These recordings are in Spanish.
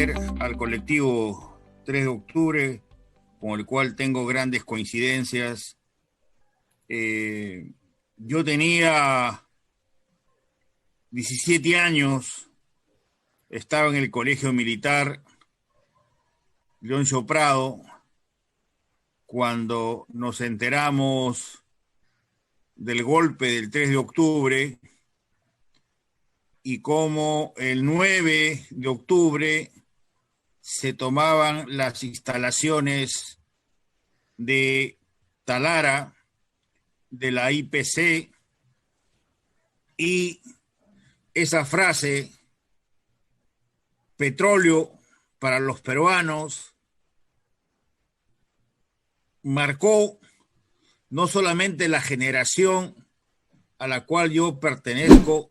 pertenecer al colectivo 3 de octubre, con el cual tengo grandes coincidencias. Yo tenía 17 años, estaba en el colegio militar Leoncio Prado, cuando nos enteramos del golpe del 3 de octubre y cómo el 9 de octubre se tomaban las instalaciones de Talara, de la IPC, y esa frase, petróleo para los peruanos, marcó no solamente la generación a la cual yo pertenezco,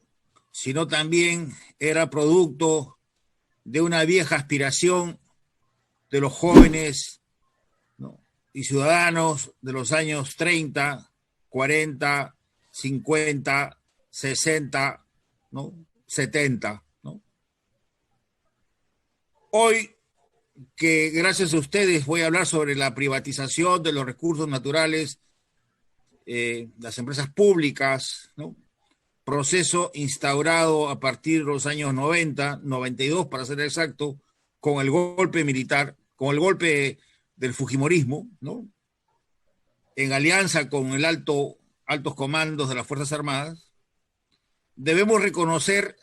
sino también era producto de una vieja aspiración de los jóvenes, ¿no?, y ciudadanos de los años 30, 40, 50, 60, ¿no?, 70, ¿no? Hoy, que gracias a ustedes voy a hablar sobre la privatización de los recursos naturales, las empresas públicas, ¿no?, proceso instaurado a partir de los años 90, 92 para ser exacto, con el golpe militar, con el golpe del fujimorismo, ¿no?, en alianza con el altos comandos de las Fuerzas Armadas. Debemos reconocer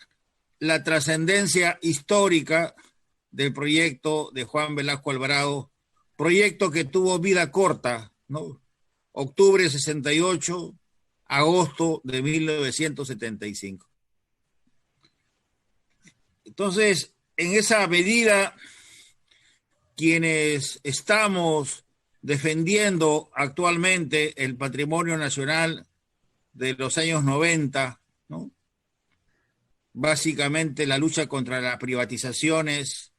la trascendencia histórica del proyecto de Juan Velasco Alvarado, proyecto que tuvo vida corta, ¿no?, octubre 68, agosto de 1975. Entonces, en esa medida, quienes estamos defendiendo actualmente el patrimonio nacional de los años 90, ¿no?, básicamente la lucha contra las privatizaciones,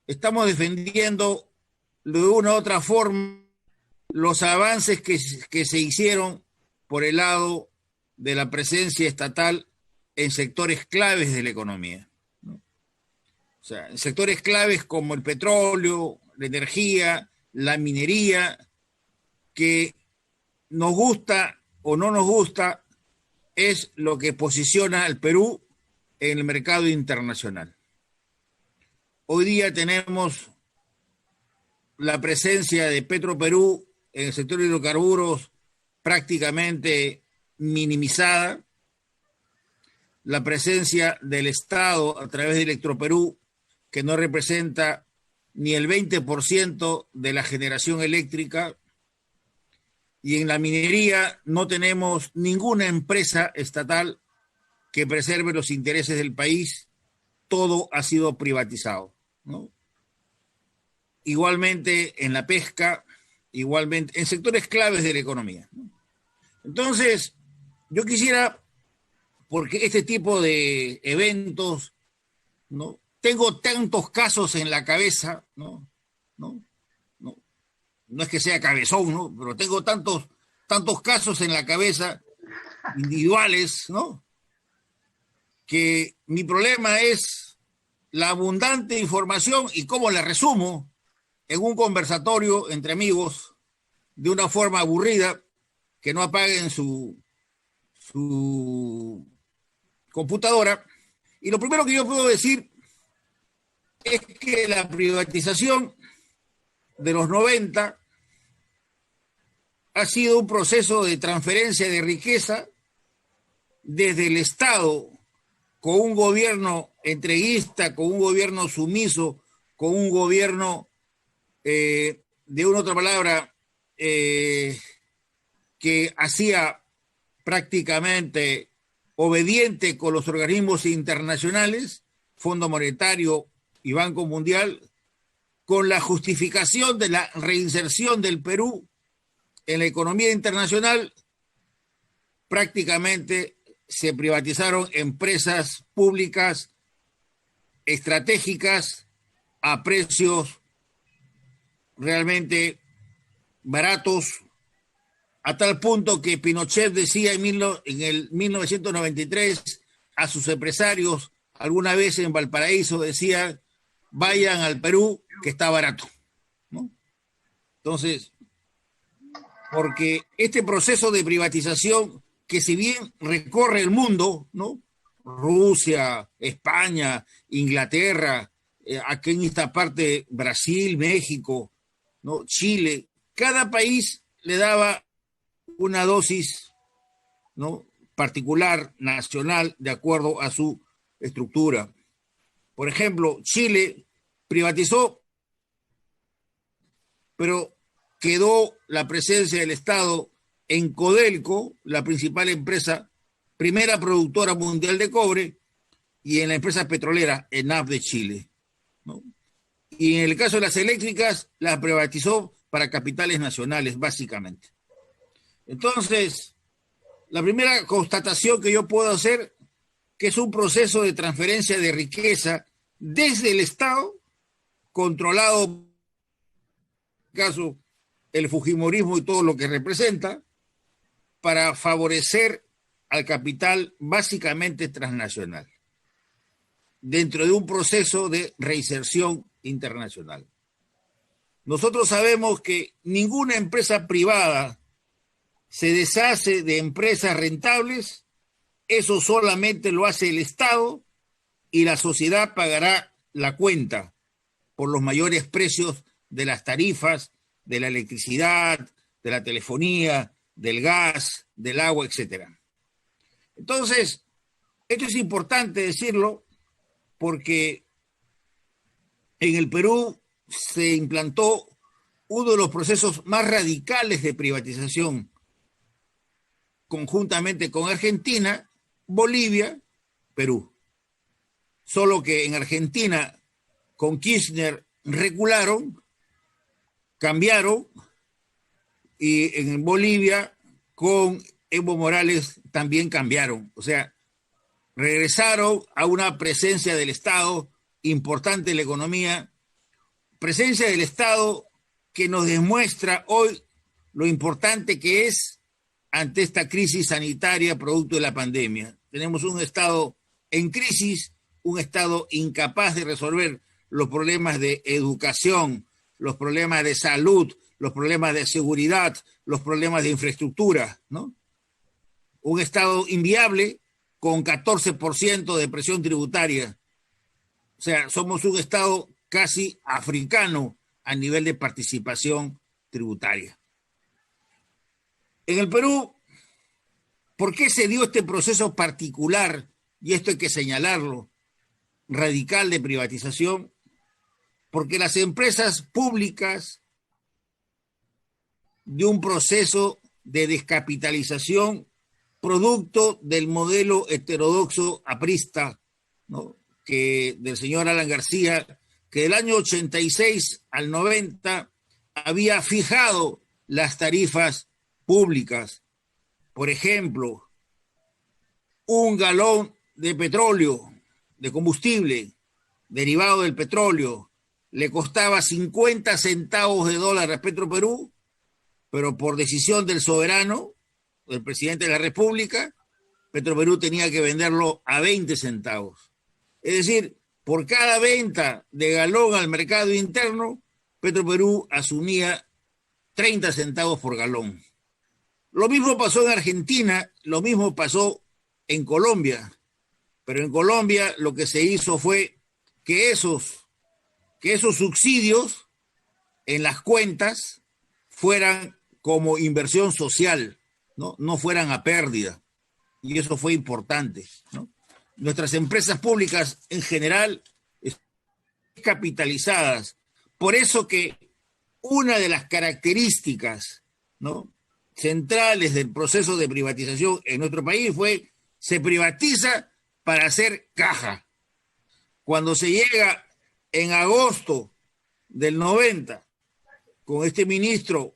estamos defendiendo de una u otra forma los avances que se hicieron por el lado de la presencia estatal en sectores claves de la economía, ¿no? O sea, en sectores claves como el petróleo, la energía, la minería, que nos gusta o no nos gusta, es lo que posiciona al Perú en el mercado internacional. Hoy día tenemos la presencia de Petroperú en el sector de hidrocarburos prácticamente minimizada, la presencia del Estado a través de Electroperú, que no representa ni el 20% de la generación eléctrica, y en la minería no tenemos ninguna empresa estatal que preserve los intereses del país, todo ha sido privatizado, ¿no? Igualmente en la pesca, igualmente en sectores claves de la economía, ¿no? Entonces, yo quisiera, porque este tipo de eventos, ¿no?, tengo tantos casos en la cabeza, ¿no? No es que sea cabezón, ¿no?, pero tengo tantos casos en la cabeza individuales, ¿no?, que mi problema es la abundante información y cómo la resumo en un conversatorio entre amigos de una forma aburrida, que no apaguen su computadora. Y lo primero que yo puedo decir es que la privatización de los 90 ha sido un proceso de transferencia de riqueza desde el Estado, con un gobierno entreguista, con un gobierno sumiso, con un gobierno, de una otra palabra, que hacía prácticamente obediente con los organismos internacionales, Fondo Monetario y Banco Mundial, con la justificación de la reinserción del Perú en la economía internacional. Prácticamente se privatizaron empresas públicas estratégicas a precios realmente baratos, a tal punto que Pinochet decía en el 1993 a sus empresarios, alguna vez en Valparaíso, decía vayan al Perú, que está barato, ¿no? Entonces, porque este proceso de privatización, que si bien recorre el mundo, ¿no? Rusia, España, Inglaterra, aquí en esta parte Brasil, México, ¿no? Chile, cada país le daba una dosis, ¿no? Particular, nacional, de acuerdo a su estructura. Por ejemplo, Chile privatizó, pero quedó la presencia del Estado en Codelco, la principal empresa, primera productora mundial de cobre, y en la empresa petrolera ENAP de Chile, ¿no? Y en el caso de las eléctricas, las privatizó para capitales nacionales, básicamente. Entonces, la primera constatación que yo puedo hacer, que es un proceso de transferencia de riqueza desde el Estado, controlado, en este caso, el fujimorismo y todo lo que representa, para favorecer al capital básicamente transnacional, dentro de un proceso de reinserción internacional. Nosotros sabemos que ninguna empresa privada se deshace de empresas rentables, eso solamente lo hace el Estado y la sociedad pagará la cuenta por los mayores precios de las tarifas, de la electricidad, de la telefonía, del gas, del agua, etc. Entonces, esto es importante decirlo porque en el Perú se implantó uno de los procesos más radicales de privatización, conjuntamente con Argentina, Bolivia, Perú. Solo que en Argentina, con Kirchner, recularon, cambiaron, y en Bolivia, con Evo Morales, también cambiaron. O sea, regresaron a una presencia del Estado importante en la economía, presencia del Estado que nos demuestra hoy lo importante que es ante esta crisis sanitaria producto de la pandemia. Tenemos un Estado en crisis, un Estado incapaz de resolver los problemas de educación, los problemas de salud, los problemas de seguridad, los problemas de infraestructura, ¿no? Un Estado inviable con 14% de presión tributaria. O sea, somos un Estado casi africano a nivel de participación tributaria. En el Perú, ¿por qué se dio este proceso particular, y esto hay que señalarlo, radical de privatización? Porque las empresas públicas, de un proceso de descapitalización producto del modelo heterodoxo aprista, ¿no? Que del señor Alan García, que del año 86 al 90 había fijado las tarifas públicas. Por ejemplo, un galón de petróleo, de combustible derivado del petróleo, le costaba 50 centavos de dólar a Petroperú, pero por decisión del soberano, del presidente de la República, Petroperú tenía que venderlo a 20 centavos. Es decir, por cada venta de galón al mercado interno, Petroperú asumía 30 centavos por galón. Lo mismo pasó en Argentina, lo mismo pasó en Colombia, pero en Colombia lo que se hizo fue que esos subsidios en las cuentas fueran como inversión social, ¿no? No fueran a pérdida. Y eso fue importante, ¿no? Nuestras empresas públicas en general están capitalizadas. Por eso que una de las características, ¿no?, centrales del proceso de privatización en nuestro país fue: se privatiza para hacer caja. Cuando se llega en agosto del 90 con este ministro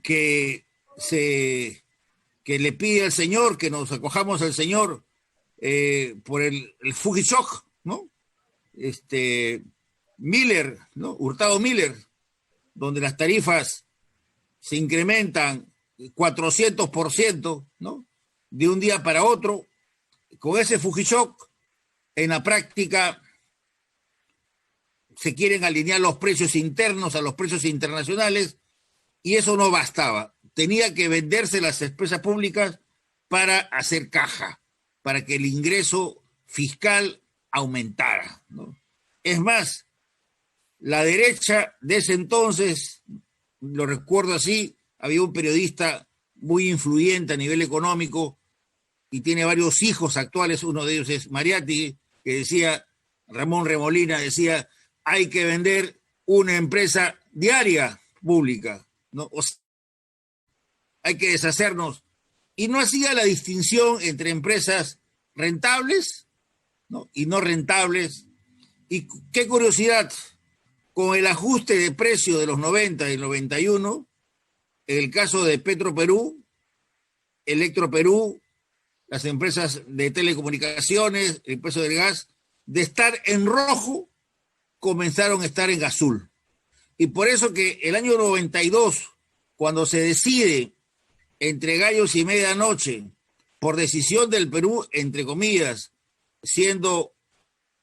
que le pide al señor que nos acojamos al señor por el Fujishock, ¿no? Miller, ¿no? Hurtado Miller, donde las tarifas se incrementan 400%, ¿no? De un día para otro. Con ese Fujishock, en la práctica, se quieren alinear los precios internos a los precios internacionales, y eso no bastaba. Tenía que venderse las empresas públicas para hacer caja, para que el ingreso fiscal aumentara, ¿no? Es más, la derecha de ese entonces, lo recuerdo así, había un periodista muy influyente a nivel económico y tiene varios hijos actuales, uno de ellos es Mariátegui, que decía, Ramón Remolina decía, hay que vender una empresa diaria pública, ¿no? O sea, hay que deshacernos. Y no hacía la distinción entre empresas rentables, ¿no?, y no rentables. Y qué curiosidad, con el ajuste de precio de los 90 y 91, en el caso de Petroperú, Electroperú, las empresas de telecomunicaciones, el precio del gas, de estar en rojo, comenzaron a estar en azul. Y por eso que el año 92, cuando se decide entre gallos y medianoche, por decisión del Perú, entre comillas, siendo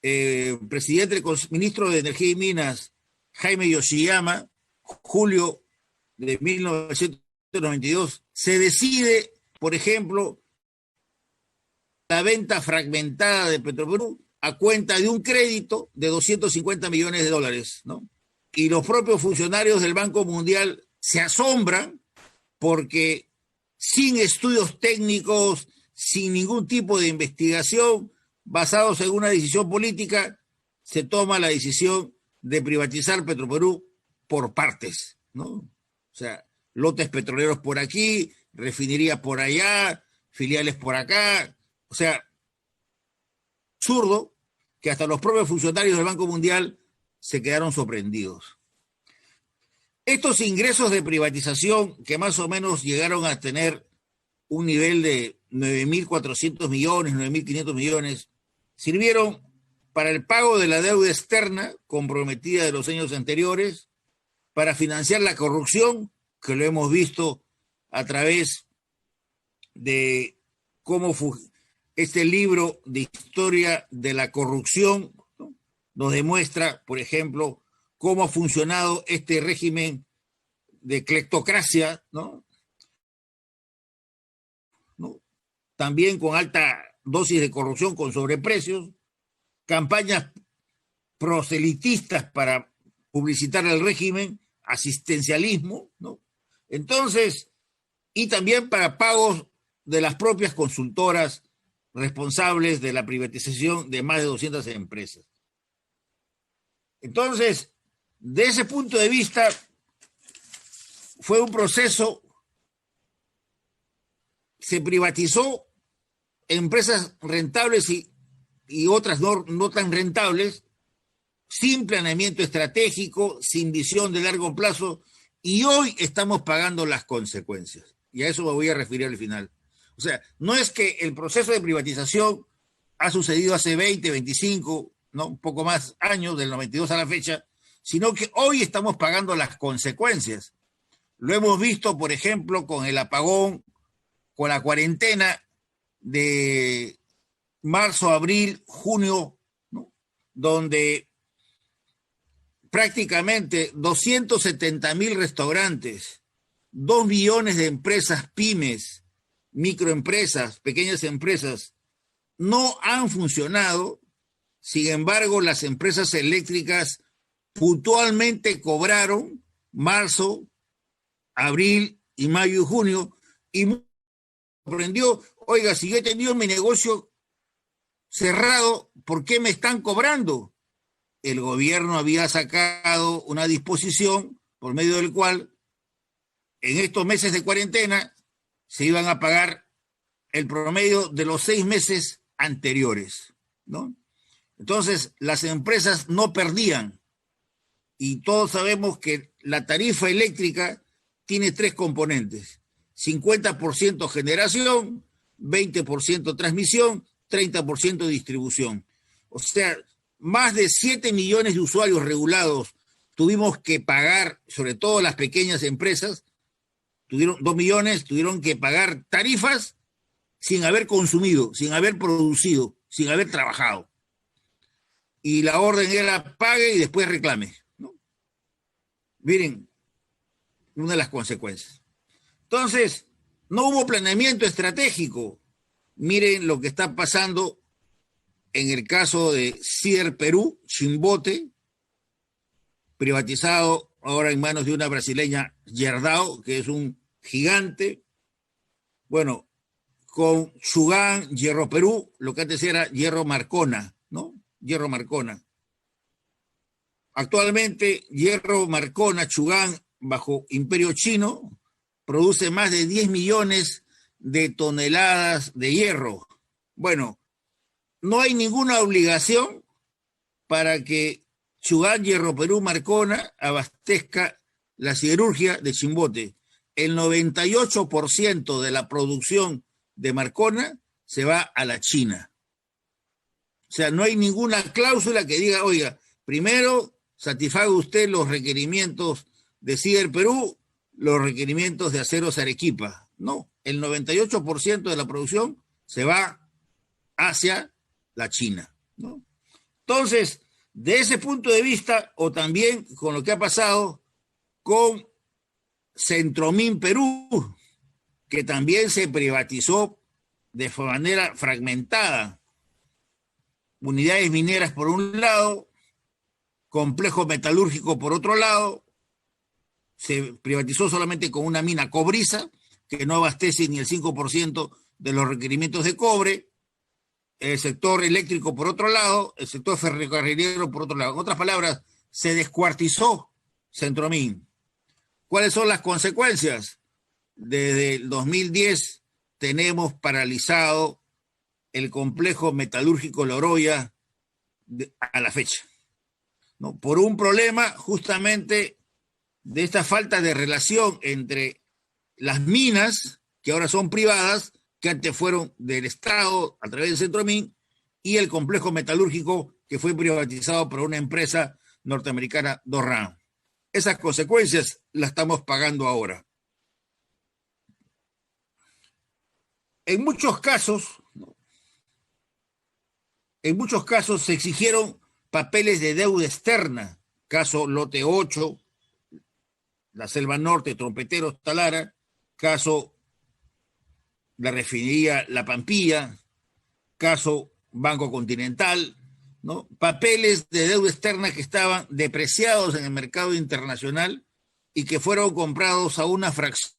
presidente, ministro de Energía y Minas, Jaime Yoshiyama, julio de 1992, se decide, por ejemplo, la venta fragmentada de Petroperú a cuenta de un crédito de 250 millones de dólares, ¿no? Y los propios funcionarios del Banco Mundial se asombran porque sin estudios técnicos, sin ningún tipo de investigación, basados en una decisión política, se toma la decisión de privatizar Petroperú por partes, ¿no? O sea, lotes petroleros por aquí, refinerías por allá, filiales por acá. O sea, absurdo que hasta los propios funcionarios del Banco Mundial se quedaron sorprendidos. Estos ingresos de privatización, que más o menos llegaron a tener un nivel de 9.400 millones, 9.500 millones, sirvieron para el pago de la deuda externa comprometida de los años anteriores, para financiar la corrupción, que lo hemos visto a través de cómo este libro de historia de la corrupción, ¿no?, nos demuestra, por ejemplo, cómo ha funcionado este régimen de cleptocracia, ¿no? ¿No? También con alta dosis de corrupción, con sobreprecios, campañas proselitistas para publicitar el régimen, asistencialismo, ¿no? Entonces, y también para pagos de las propias consultoras responsables de la privatización de más de 200 empresas. Entonces, de ese punto de vista, fue un proceso, se privatizó empresas rentables y otras no tan rentables, sin planeamiento estratégico, sin visión de largo plazo, y hoy estamos pagando las consecuencias. Y a eso me voy a referir al final. O sea, no es que el proceso de privatización ha sucedido hace 20, 25, ¿no?, un poco más años, del 92 a la fecha, sino que hoy estamos pagando las consecuencias. Lo hemos visto, por ejemplo, con el apagón, con la cuarentena de marzo, abril, junio, ¿no?, donde prácticamente 270.000 restaurantes, 2 millones de empresas pymes, microempresas, pequeñas empresas, no han funcionado. Sin embargo, las empresas eléctricas puntualmente cobraron marzo, abril y mayo y junio, y me sorprendió, oiga, si yo he tenido mi negocio cerrado, ¿por qué me están cobrando? El gobierno había sacado una disposición por medio del cual en estos meses de cuarentena se iban a pagar el promedio de los 6 meses anteriores, ¿no? Entonces, las empresas no perdían, y todos sabemos que la tarifa eléctrica tiene 3 componentes: 50% generación, 20% transmisión, 30% distribución. O sea, más de 7 millones de usuarios regulados tuvimos que pagar, sobre todo las pequeñas empresas, 2 millones tuvieron que pagar tarifas sin haber consumido, sin haber producido, sin haber trabajado. y la orden era pague y después reclame, ¿no? Miren, una de las consecuencias. Entonces, no hubo planeamiento estratégico. Miren lo que está pasando en el caso de Cider Perú, Chimbote, privatizado ahora en manos de una brasileña, Gerdau, que es un gigante. Bueno, con Chugán, Hierro Perú, lo que antes era Hierro Marcona, ¿no? Hierro Marcona. Actualmente, Hierro Marcona, Chugán, bajo Imperio Chino, produce más de 10 millones de toneladas de hierro. Bueno, no hay ninguna obligación para que Chugán, Hierro Perú, Marcona abastezca la siderurgia de Chimbote. El 98% de la producción de Marcona se va a la China. O sea, no hay ninguna cláusula que diga, oiga, primero satisfaga usted los requerimientos de Cider Perú, los requerimientos de Aceros Arequipa. No, el 98% de la producción se va hacia la China, ¿no? Entonces, de ese punto de vista, o también con lo que ha pasado con Centromín Perú, que también se privatizó de manera fragmentada. Unidades mineras por un lado, complejo metalúrgico por otro lado, se privatizó solamente con una mina cobriza, que no abastece ni el 5% de los requerimientos de cobre, el sector eléctrico por otro lado, el sector ferrocarrilero por otro lado. En otras palabras, se descuartizó Centromín. ¿Cuáles son las consecuencias? Desde el 2010 tenemos paralizado el complejo metalúrgico Loroya a la fecha, ¿no? Por un problema justamente de esta falta de relación entre las minas, que ahora son privadas, que antes fueron del Estado a través de Centromín, y el complejo metalúrgico que fue privatizado por una empresa norteamericana, Doran. Esas consecuencias las estamos pagando ahora. En muchos casos se exigieron papeles de deuda externa, caso Lote 8, la Selva Norte, Trompeteros, Talara, caso la refinería La Pampilla, caso Banco Continental, ¿no? Papeles de deuda externa que estaban depreciados en el mercado internacional y que fueron comprados a una fracción,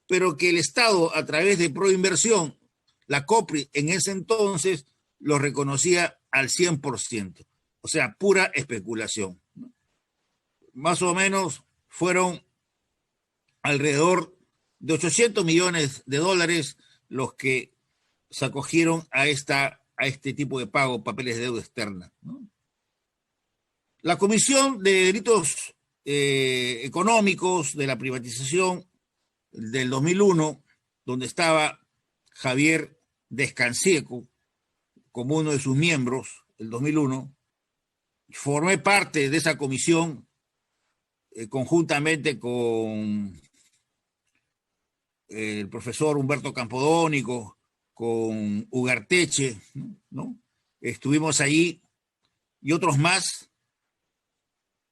pero que el Estado, a través de Proinversión, la COPRI en ese entonces, los reconocía al 100%. O sea, pura especulación, ¿no? Más o menos fueron alrededor de 800 millones de dólares los que se acogieron a este tipo de pago, papeles de deuda externa, ¿no? La Comisión de Delitos Económicos de la Privatización del 2001, donde estaba Javier Descansieco como uno de sus miembros, el 2001, formé parte de esa comisión conjuntamente con el profesor Humberto Campodónico, con Ugarteche, ¿no? Estuvimos allí y otros más.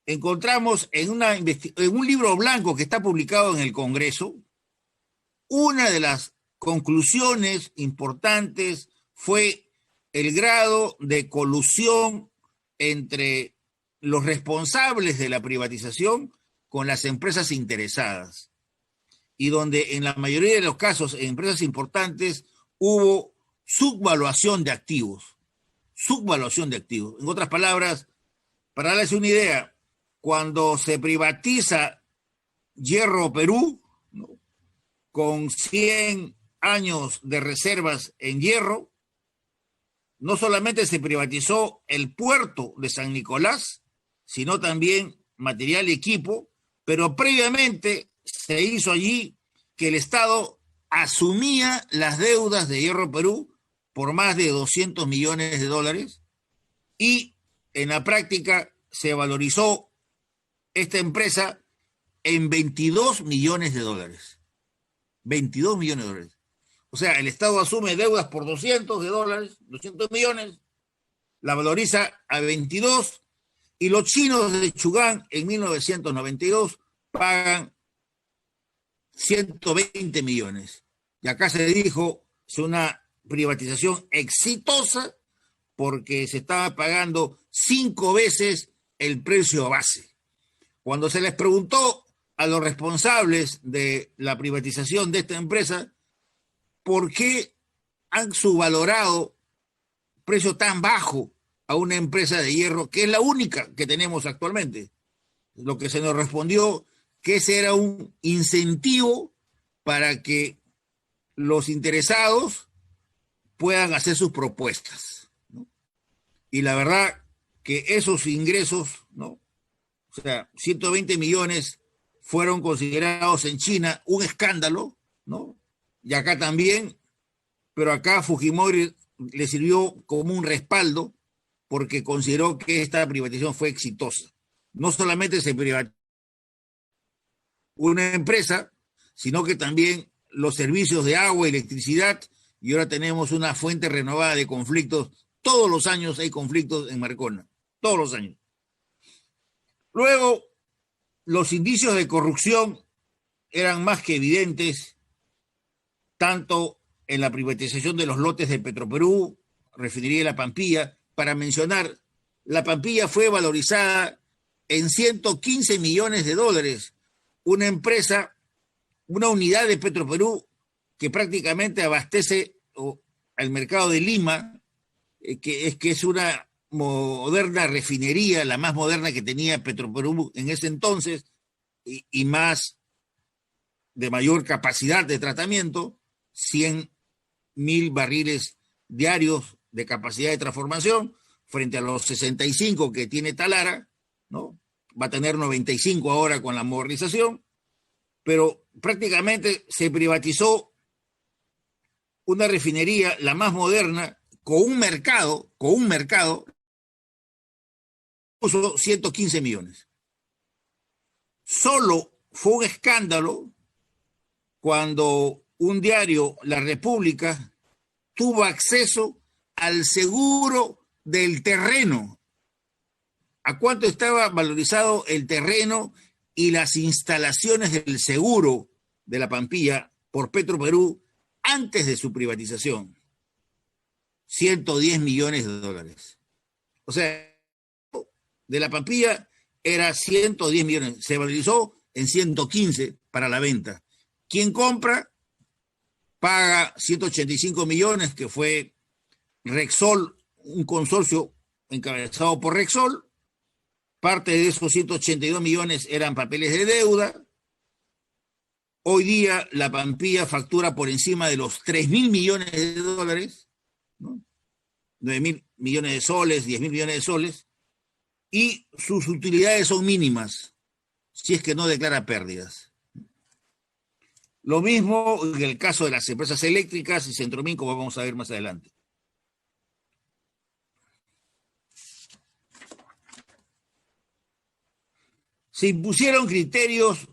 Encontramos en un libro blanco que está publicado en el Congreso, una de las conclusiones importantes fue el grado de colusión entre los responsables de la privatización con las empresas interesadas, y donde en la mayoría de los casos en empresas importantes hubo subvaluación de activos. Subvaluación de activos. En otras palabras, para darles una idea, cuando se privatiza Hierro Perú, ¿no?, con 100 años de reservas en hierro, no solamente se privatizó el puerto de San Nicolás, sino también material y equipo, pero previamente se hizo allí que el Estado asumía las deudas de Hierro Perú por más de 200 millones de dólares y en la práctica se valorizó esta empresa en 22 millones de dólares. 22 millones de dólares. O sea, el Estado asume deudas por 200 de dólares, 200 millones, la valoriza a 22 y los chinos de Chugán en 1992 pagan 120 millones. Y acá se dijo, es una privatización exitosa porque se estaba pagando 5 veces el precio base. Cuando se les preguntó a los responsables de la privatización de esta empresa por qué han subvalorado precio tan bajo a una empresa de hierro, que es la única que tenemos actualmente, lo que se nos respondió que ese era un incentivo para que los interesados puedan hacer sus propuestas, ¿no? Y la verdad que esos ingresos, ¿no? O sea, 120 millones fueron considerados en China un escándalo, ¿no? Y acá también, pero acá Fujimori le sirvió como un respaldo porque consideró que esta privatización fue exitosa. No solamente se privatizó una empresa, sino que también los servicios de agua y electricidad, y ahora tenemos una fuente renovada de conflictos. Todos los años hay conflictos en Marcona, todos los años. Luego, los indicios de corrupción eran más que evidentes, tanto en la privatización de los lotes de Petroperú, Refinería de La Pampilla. Para mencionar, La Pampilla fue valorizada en 115 millones de dólares. Una empresa, una unidad de Petroperú que prácticamente abastece al mercado de Lima, que es una moderna refinería, la más moderna que tenía Petroperú en ese entonces, y más de mayor capacidad de tratamiento, 100.000 barriles diarios de capacidad de transformación, frente a los 65 que tiene Talara, ¿no? Va a tener 95 ahora con la modernización, pero prácticamente se privatizó una refinería, la más moderna, con un mercado, puso 115 millones. Solo fue un escándalo cuando un diario, La República, tuvo acceso al seguro del terreno. ¿A cuánto estaba valorizado el terreno y las instalaciones del seguro de La Pampilla por Petroperú antes de su privatización? 110 millones de dólares. O sea, de La Pampilla era 110 millones, se valorizó en 115 para la venta. Quien compra paga 185 millones, que fue Rexol, un consorcio encabezado por Rexol. Parte de esos 182 millones eran papeles de deuda. Hoy día La Pampilla factura por encima de los 3.000 millones de dólares, ¿no? 9.000 millones de soles, 10.000 millones de soles, y sus utilidades son mínimas, si es que no declara pérdidas. Lo mismo en el caso de las empresas eléctricas y Centromín, como vamos a ver más adelante. Se impusieron criterios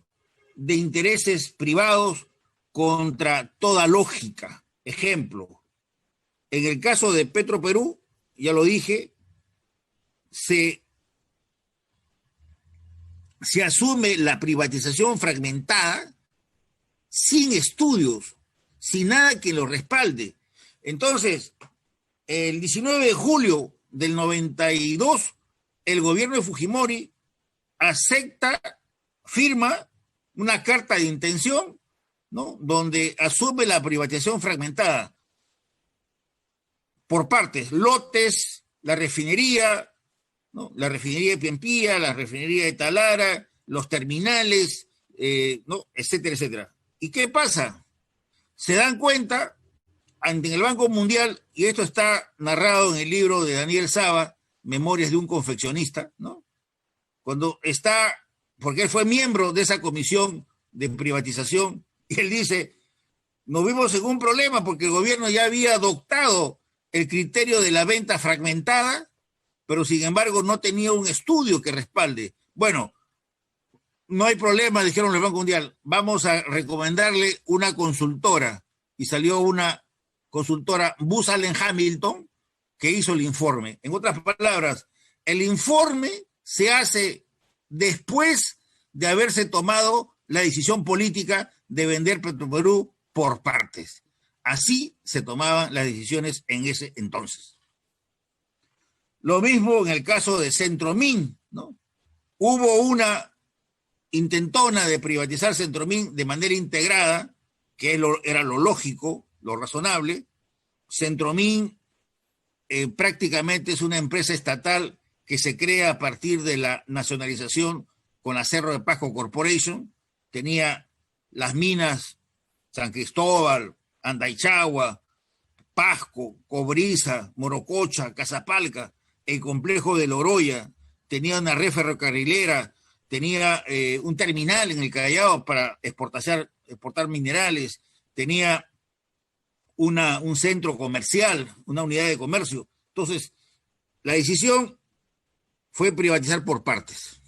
de intereses privados contra toda lógica. Ejemplo, en el caso de Petroperú, ya lo dije, se asume la privatización fragmentada sin estudios, sin nada que lo respalde. Entonces, el 19 de julio del 92, el gobierno de Fujimori acepta, firma una carta de intención, ¿no?, donde asume la privatización fragmentada por partes, lotes, la refinería, ¿no?, la refinería de Pampilla, la refinería de Talara, los terminales, ¿no?, etcétera, etcétera. ¿Y qué pasa? Se dan cuenta ante el Banco Mundial, y esto está narrado en el libro de Daniel Saba, Memorias de un confeccionista, ¿no?, cuando está, porque él fue miembro de esa comisión de privatización, y él dice, nos vimos en un problema porque el gobierno ya había adoptado el criterio de la venta fragmentada, pero sin embargo no tenía un estudio que respalde. Bueno, no hay problema, dijeron el Banco Mundial, vamos a recomendarle una consultora, y salió una consultora, Booz Allen Hamilton, que hizo el informe. En otras palabras, el informe se hace después de haberse tomado la decisión política de vender Petroperú por partes. Así se tomaban las decisiones en ese entonces. Lo mismo en el caso de Centromin, ¿no? Hubo una intentona de privatizar Centromin de manera integrada, que era lo lógico, lo razonable. Centromin prácticamente es una empresa estatal que se crea a partir de la nacionalización con la Cerro de Pasco Corporation. Tenía las minas San Cristóbal, Andaichagua, Pasco, Cobriza, Morococha, Casapalca, el complejo de Loroya, tenía una red ferrocarrilera, tenía un terminal en el Callao para exportar minerales, tenía un centro comercial, una unidad de comercio. Entonces, la decisión fue privatizar por partes.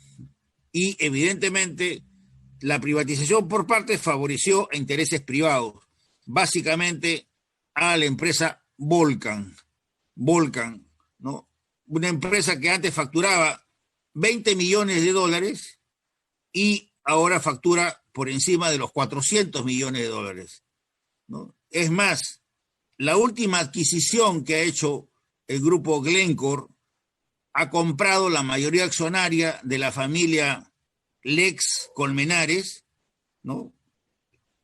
Y evidentemente, la privatización por partes favoreció a intereses privados, básicamente a la empresa Volcan, ¿no? Una empresa que antes facturaba 20 millones de dólares y ahora factura por encima de los 400 millones de dólares, ¿no? Es más, la última adquisición que ha hecho el grupo Glencore ha comprado la mayoría accionaria de la familia Lex Colmenares, ¿no?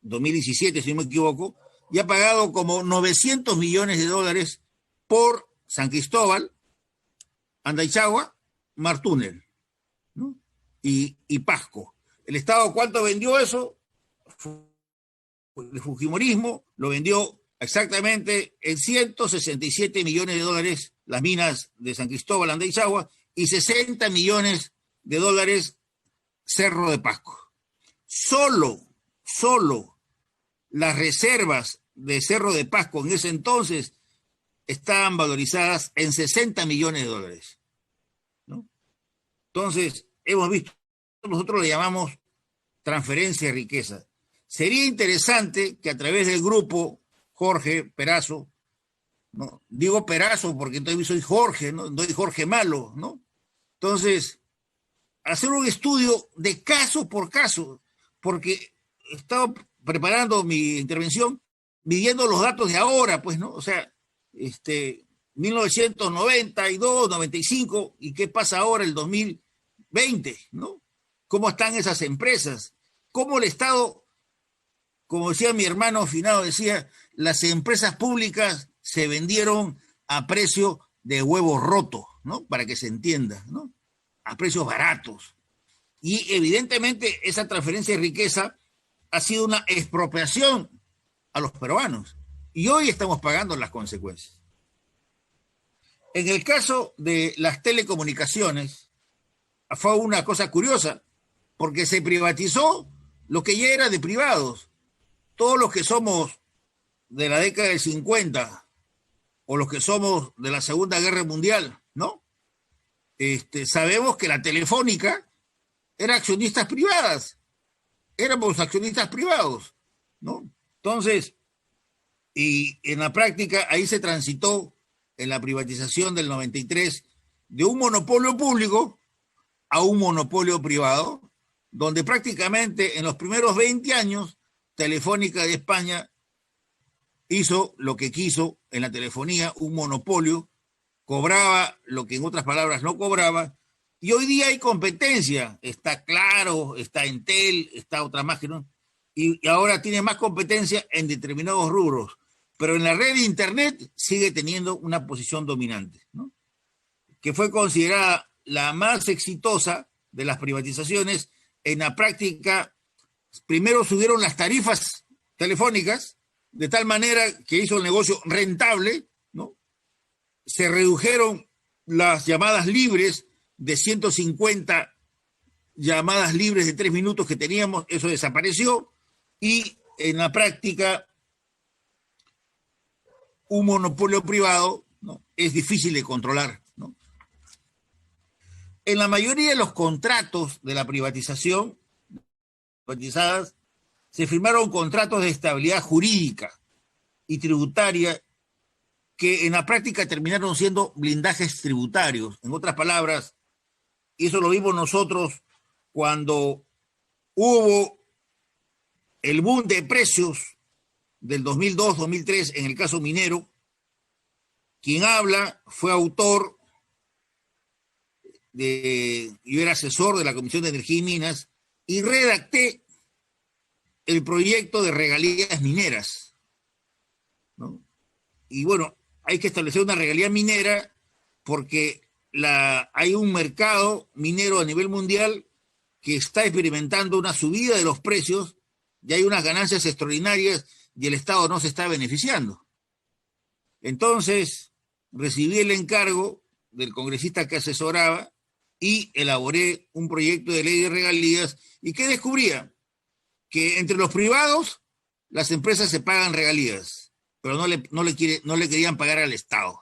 2017, si no me equivoco, y ha pagado como 900 millones de dólares por San Cristóbal, Andaichagua, Martúnel, ¿no? y Pasco. ¿El Estado cuánto vendió eso? El fujimorismo lo vendió exactamente en 167 millones de dólares las minas de San Cristóbal, Andaichagua, y 60 millones de dólares Cerro de Pasco. Solo las reservas de Cerro de Pasco en ese entonces estaban valorizadas en 60 millones de dólares, ¿no? Entonces, hemos visto, nosotros le llamamos transferencia de riqueza. Sería interesante que a través del grupo Jorge Perazo, ¿no? Digo Perazo porque entonces soy Jorge, ¿no? No soy Jorge Malo, ¿no? Entonces, hacer un estudio de caso por caso, porque he estado preparando mi intervención midiendo los datos de ahora, pues, ¿no? O sea, 1992, 95, ¿y qué pasa ahora el 2020, ¿no? ¿Cómo están esas empresas? ¿Cómo el Estado, como decía mi hermano Finado, decía, las empresas públicas se vendieron a precio de huevo roto, ¿no? Para que se entienda, ¿no? A precios baratos. Y evidentemente esa transferencia de riqueza ha sido una expropiación a los peruanos. Y hoy estamos pagando las consecuencias. En el caso de las telecomunicaciones, fue una cosa curiosa, porque se privatizó lo que ya era de privados. Todos los que somos de la década del 50 o los que somos de la Segunda Guerra Mundial, ¿no? Sabemos que la Telefónica era accionistas privadas. Éramos accionistas privados, ¿no? Entonces, y en la práctica ahí se transitó en la privatización del 93 de un monopolio público a un monopolio privado, donde prácticamente en los primeros 20 años Telefónica de España hizo lo que quiso en la telefonía, un monopolio, cobraba lo que en otras palabras no cobraba, y hoy día hay competencia, está Claro, está Entel, está otra más que no, y ahora tiene más competencia en determinados rubros, pero en la red de Internet sigue teniendo una posición dominante, ¿no? Que fue considerada la más exitosa de las privatizaciones. En la práctica, primero subieron las tarifas telefónicas, de tal manera que hizo el negocio rentable, ¿no? Se redujeron las llamadas libres de 150 llamadas libres de 3 minutos que teníamos, eso desapareció, y en la práctica un monopolio privado, ¿no? Es difícil de controlar, ¿no? En la mayoría de los contratos de la privatización, privatizadas, se firmaron contratos de estabilidad jurídica y tributaria que en la práctica terminaron siendo blindajes tributarios. En otras palabras, y eso lo vimos nosotros cuando hubo el boom de precios del 2002-2003 en el caso minero. Quien habla fue autor yo era asesor de la Comisión de Energía y Minas y redacté el proyecto de regalías mineras, ¿no? Y bueno, hay que establecer una regalía minera porque hay un mercado minero a nivel mundial que está experimentando una subida de los precios y hay unas ganancias extraordinarias y el Estado no se está beneficiando. Entonces, recibí el encargo del congresista que asesoraba y elaboré un proyecto de ley de regalías. ¿Y qué descubría? Que entre los privados las empresas se pagan regalías, pero no le querían pagar al Estado.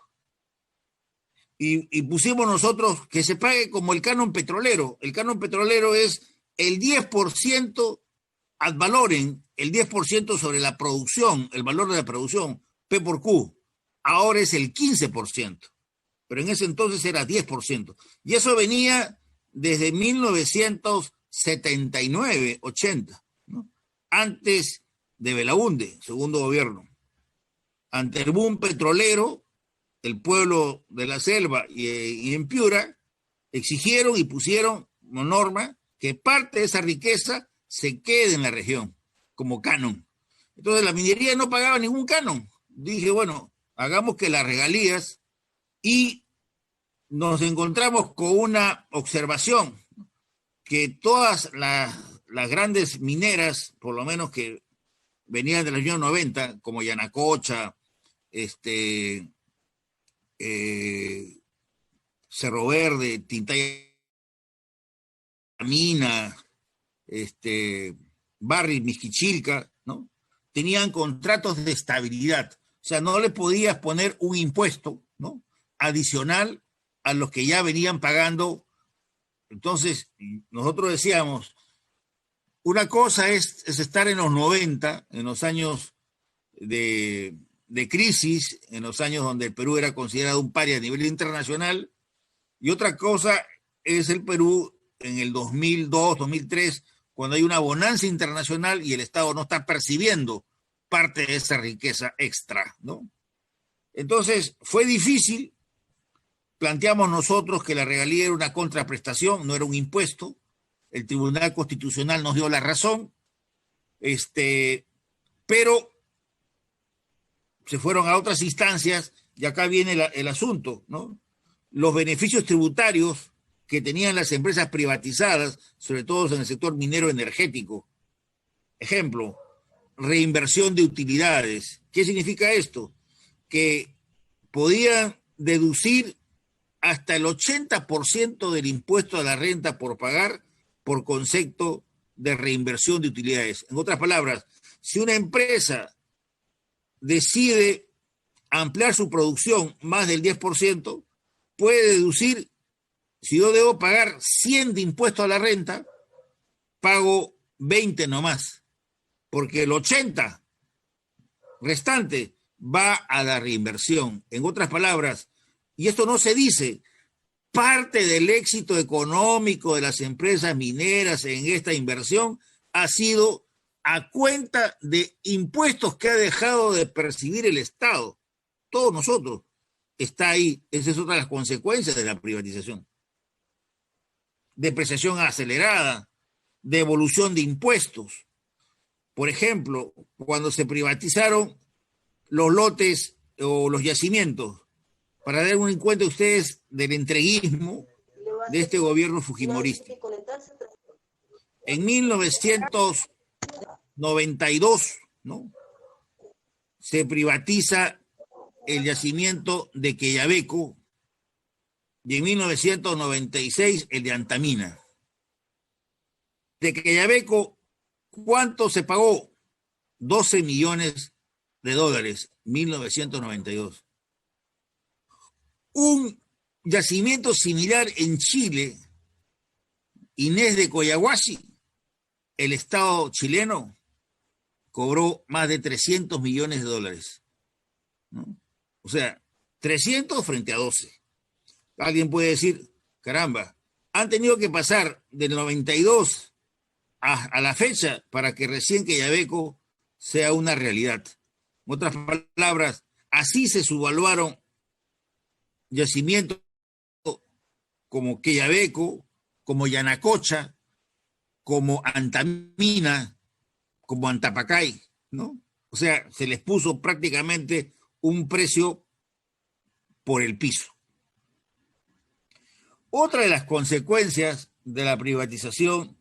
Y pusimos nosotros que se pague como el canon petrolero. El canon petrolero es el 10% ad valorem, el 10% sobre la producción, el valor de la producción, P por Q. Ahora es el 15%, pero en ese entonces era 10%. Y eso venía desde 1979, 80, ¿no? Antes de Belaúnde, segundo gobierno. Ante el boom petrolero, el pueblo de la selva y en Piura exigieron y pusieron norma que parte de esa riqueza se quede en la región como canon. Entonces la minería no pagaba ningún canon. Dije, bueno, hagamos que las regalías, y nos encontramos con una observación, que todas las grandes mineras, por lo menos que venían de los años 90, como Yanacocha, Cerro Verde, Tintaya Mina, Barry, Misquichilca, ¿no? Tenían contratos de estabilidad. O sea, no le podías poner un impuesto, ¿no?, adicional a los que ya venían pagando. Entonces, nosotros decíamos, una cosa es estar en los 90, en los años de crisis, en los años donde el Perú era considerado un paria a nivel internacional, y otra cosa es el Perú en el 2002, 2003, cuando hay una bonanza internacional y el Estado no está percibiendo parte de esa riqueza extra, ¿no? Entonces, fue difícil. Planteamos nosotros que la regalía era una contraprestación, no era un impuesto. El Tribunal Constitucional nos dio la razón, pero se fueron a otras instancias y acá viene el asunto, ¿no? Los beneficios tributarios que tenían las empresas privatizadas, sobre todo en el sector minero energético. Ejemplo, reinversión de utilidades. ¿Qué significa esto? Que podían deducir hasta el 80% del impuesto a la renta por pagar por concepto de reinversión de utilidades. En otras palabras, si una empresa decide ampliar su producción más del 10%, puede deducir, si yo debo pagar 100 de impuesto a la renta, pago 20 nomás, porque el 80 restante va a la reinversión. En otras palabras, y esto no se dice, parte del éxito económico de las empresas mineras en esta inversión ha sido a cuenta de impuestos que ha dejado de percibir el Estado. Todos nosotros. Está ahí. Esa es otra de las consecuencias de la privatización. Depreciación acelerada, devolución de impuestos. Por ejemplo, cuando se privatizaron los lotes o los yacimientos, para dar un encuentro a ustedes del entreguismo de este gobierno fujimorista. En 1992, ¿no?, se privatiza el yacimiento de Quellaveco y en 1996 el de Antamina. De Quellaveco, ¿cuánto se pagó? 12 millones de dólares, 1992. Un yacimiento similar en Chile, Inés de Coyahuasi, el Estado chileno cobró más de 300 millones de dólares, ¿no? O sea, 300 frente a 12. Alguien puede decir, caramba, han tenido que pasar del 92 a la fecha para que recién Quellaveco sea una realidad. En otras palabras, así se subvaluaron yacimientos como Quellaveco, como Yanacocha, como Antamina, como Antapacay, ¿no? O sea, se les puso prácticamente un precio por el piso. Otra de las consecuencias de la privatización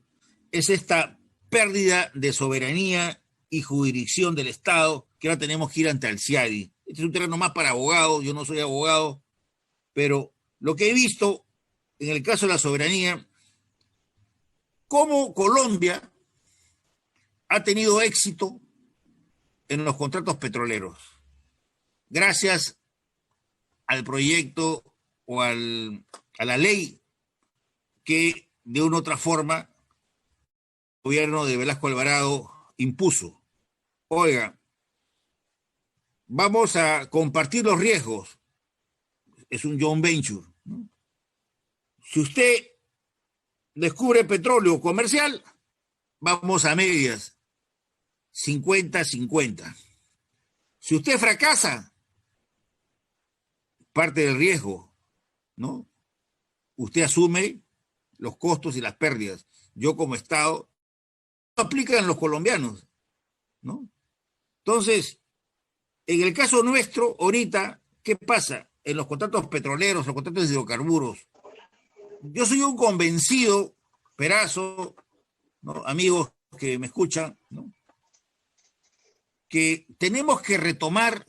es esta pérdida de soberanía y jurisdicción del Estado, que ahora tenemos que ir ante el CIADI. Este es un terreno más para abogados, yo no soy abogado, pero lo que he visto en el caso de la soberanía, cómo Colombia ha tenido éxito en los contratos petroleros, gracias al proyecto o a la ley que de una u otra forma el gobierno de Velasco Alvarado impuso. Oiga, vamos a compartir los riesgos. Es un joint venture, ¿no? Si usted descubre petróleo comercial, vamos a medias, 50-50. Si usted fracasa, parte del riesgo, ¿no? Usted asume los costos y las pérdidas. Yo como Estado, no aplican los colombianos, ¿no? Entonces, en el caso nuestro, ahorita, ¿qué pasa? En los contratos petroleros, los contratos de hidrocarburos, yo soy un convencido, Perazo, ¿no? Amigos que me escuchan, ¿no? Que tenemos que retomar,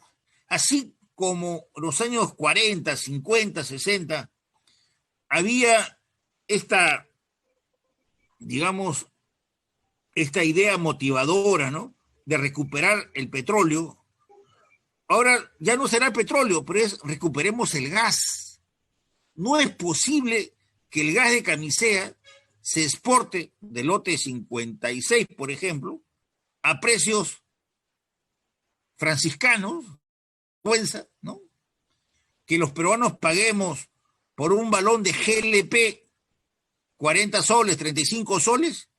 así como los años 40, 50, 60, había esta, digamos, esta idea motivadora, ¿no? De recuperar el petróleo. Ahora ya no será el petróleo, pero es recuperemos el gas. No es posible que el gas de Camisea se exporte del lote 56, por ejemplo, a precios franciscanos, ¿no? Que los peruanos paguemos por un balón de GLP 40 soles, 35 soles,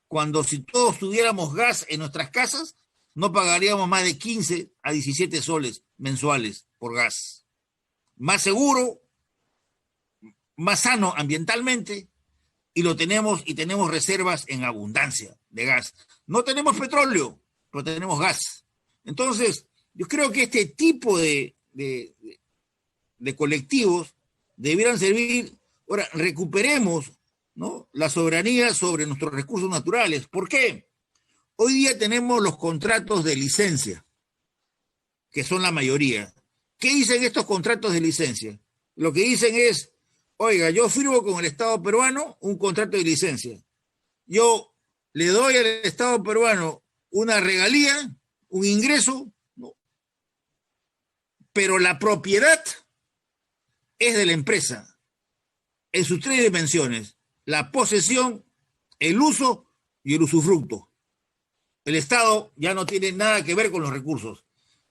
cuando si todos tuviéramos gas en nuestras casas, no pagaríamos más de 15 a 17 soles mensuales por gas. Más seguro, más sano ambientalmente, y lo tenemos, y tenemos reservas en abundancia de gas. No tenemos petróleo, pero tenemos gas. Entonces, yo creo que este tipo de colectivos debieran servir. Ahora, recuperemos, ¿no?, la soberanía sobre nuestros recursos naturales. ¿Por qué? Hoy día tenemos los contratos de licencia, que son la mayoría. ¿Qué dicen estos contratos de licencia? Lo que dicen es, oiga, yo firmo con el Estado peruano un contrato de licencia. Yo le doy al Estado peruano una regalía, un ingreso, ¿no?, pero la propiedad es de la empresa en sus tres dimensiones: la posesión, el uso y el usufructo. El Estado ya no tiene nada que ver con los recursos.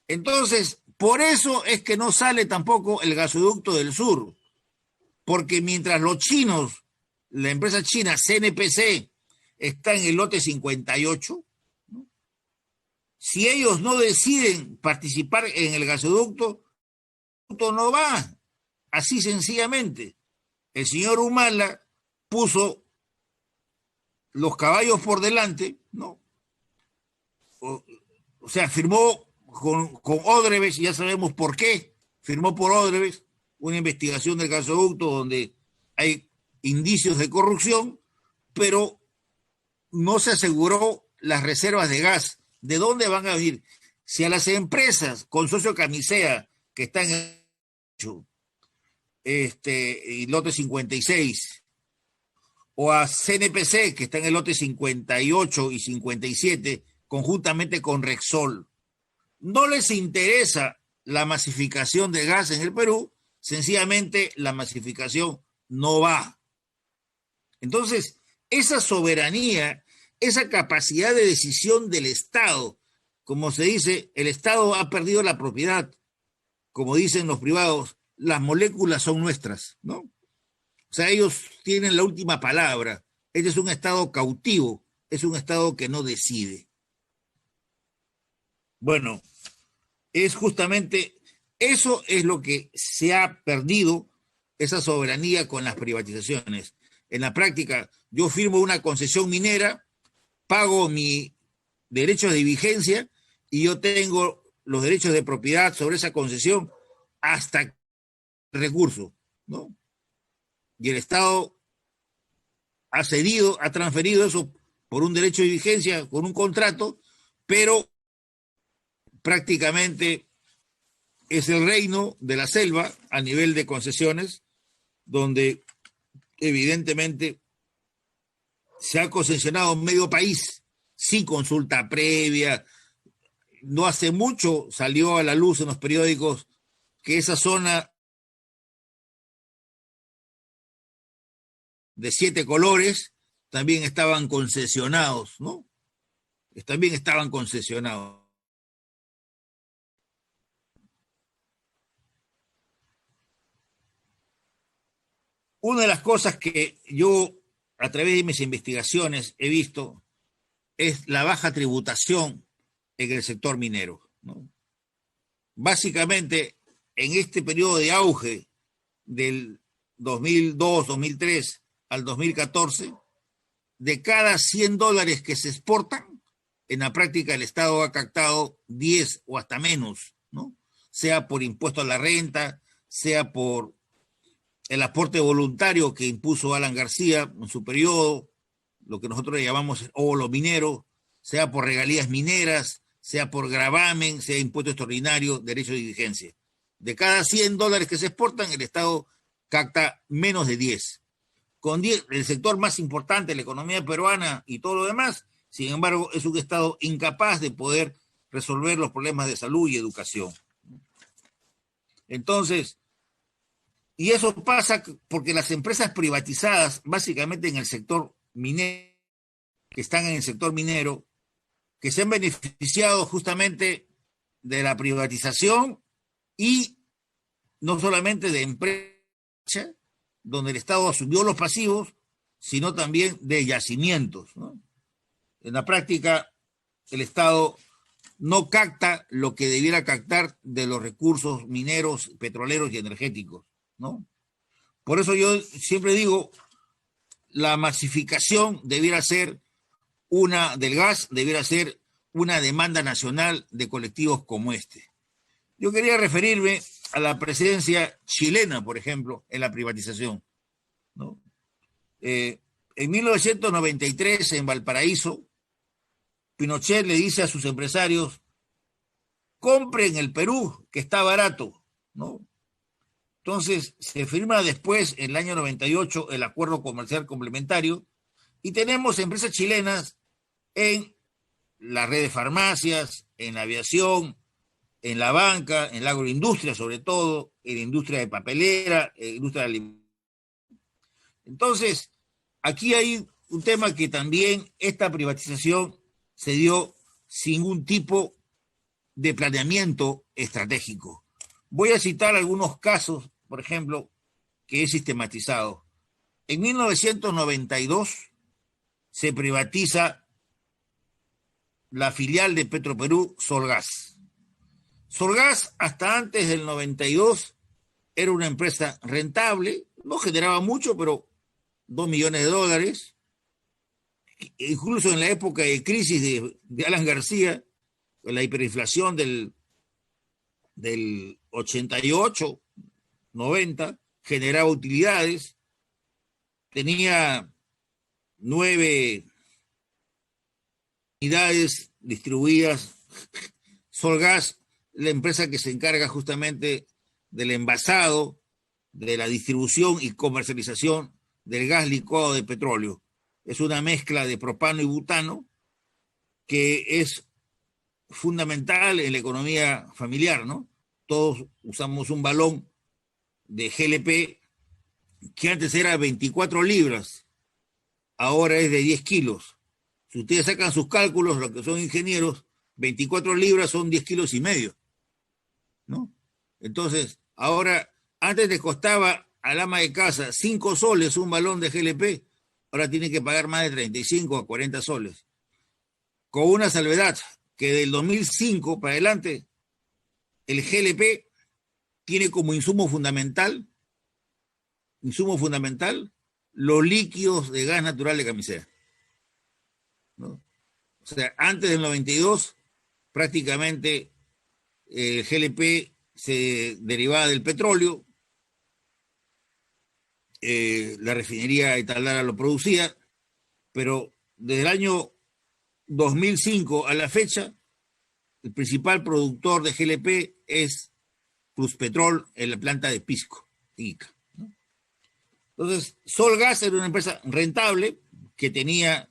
Entonces, por eso es que no sale tampoco el gasoducto del sur, porque mientras los chinos, la empresa china CNPC, está en el lote 58, ¿no?, si ellos no deciden participar en el gasoducto, no va, así sencillamente. El señor Humala puso los caballos por delante, ¿no? O sea, firmó con Odebrecht, ya sabemos por qué, firmó por Odebrecht una investigación del gasoducto donde hay indicios de corrupción, pero no se aseguró las reservas de gas. ¿De dónde van a venir? Si a las empresas, Consorcio Camisea, que están en el lote 56, o a CNPC, que está en el lote 58 y 57, conjuntamente con Rexol, no les interesa la masificación de gas en el Perú, sencillamente la masificación no va. Entonces, esa soberanía, esa capacidad de decisión del Estado, como se dice, el Estado ha perdido la propiedad. como dicen los privados, las moléculas son nuestras, ¿no? O sea, ellos tienen la última palabra. Este es un Estado cautivo, es un Estado que no decide. Bueno, es justamente eso es lo que se ha perdido, esa soberanía con las privatizaciones. En la práctica, yo firmo una concesión minera, pago mi derecho de vigencia y yo tengo los derechos de propiedad sobre esa concesión hasta el recurso, ¿no? Y el Estado ha cedido, ha transferido eso por un derecho de vigencia, con un contrato, pero prácticamente es el reino de la selva a nivel de concesiones, donde evidentemente se ha concesionado medio país sin consulta previa. No hace mucho salió a la luz en los periódicos que esa zona de 7 colores también estaban concesionados, ¿no? También estaban concesionados. Una de las cosas que yo, a través de mis investigaciones, he visto es la baja tributación en el sector minero, ¿no? Básicamente, en este periodo de auge del 2002, 2003 al 2014, de cada $100 que se exportan, en la práctica el Estado ha captado 10 o hasta menos, ¿no? Sea por impuesto a la renta, sea por el aporte voluntario que impuso Alan García en su periodo, lo que nosotros le llamamos óvulo minero, sea por regalías mineras, sea por gravamen, sea impuesto extraordinario, derecho de vigencia. De cada $100 que se exportan, el Estado capta menos de 10. Con 10, el sector más importante de la economía peruana y todo lo demás, sin embargo, es un Estado incapaz de poder resolver los problemas de salud y educación. Entonces, y eso pasa porque las empresas privatizadas, básicamente en el sector minero, que están en el sector minero, que se han beneficiado justamente de la privatización y no solamente de empresas donde el Estado asumió los pasivos, sino también de yacimientos, ¿no? En la práctica, el Estado no capta lo que debiera captar de los recursos mineros, petroleros y energéticos, ¿no? Por eso yo siempre digo, la masificación debiera ser del gas, debiera ser una demanda nacional de colectivos como este. Yo quería referirme a la presidencia chilena, por ejemplo, en la privatización, ¿no? En 1993, en Valparaíso, Pinochet le dice a sus empresarios, compren el Perú, que está barato, ¿no? Entonces, se firma después, en el año 98, el acuerdo comercial complementario y tenemos empresas chilenas en la red de farmacias, en la aviación, en la banca, en la agroindustria sobre todo, en la industria de papelera, en la industria de alimentos. Entonces, aquí hay un tema que también esta privatización se dio sin un tipo de planeamiento estratégico. Voy a citar algunos casos, por ejemplo, que he sistematizado. En 1992 se privatiza la filial de Petroperú, Solgas. Solgas, hasta antes del 92, era una empresa rentable, no generaba mucho, pero $2 millones. Incluso en la época de crisis de Alan García, con la hiperinflación del 88, 90, generaba utilidades, tenía 9 unidades distribuidas. Solgas, la empresa que se encarga justamente del envasado, de la distribución y comercialización del gas licuado de petróleo. Es una mezcla de propano y butano que es fundamental en la economía familiar, ¿no? Todos usamos un balón de GLP que antes era 24 libras, ahora es de 10 kilos. Si ustedes sacan sus cálculos, los que son ingenieros, 24 libras son 10 kilos y medio, ¿no? Entonces, ahora, antes te costaba al ama de casa 5 soles un balón de GLP, ahora tiene que pagar más de 35 a 40 soles. Con una salvedad, que del 2005 para adelante, el GLP tiene como insumo fundamental, los líquidos de gas natural de Camisea, ¿no? O sea, antes del 92, prácticamente el GLP se derivaba del petróleo, la refinería de Taldara lo producía, pero desde el año 2005 a la fecha, el principal productor de GLP es Pluspetrol en la planta de Pisco, Ica, ¿no? Entonces, Solgas era una empresa rentable que tenía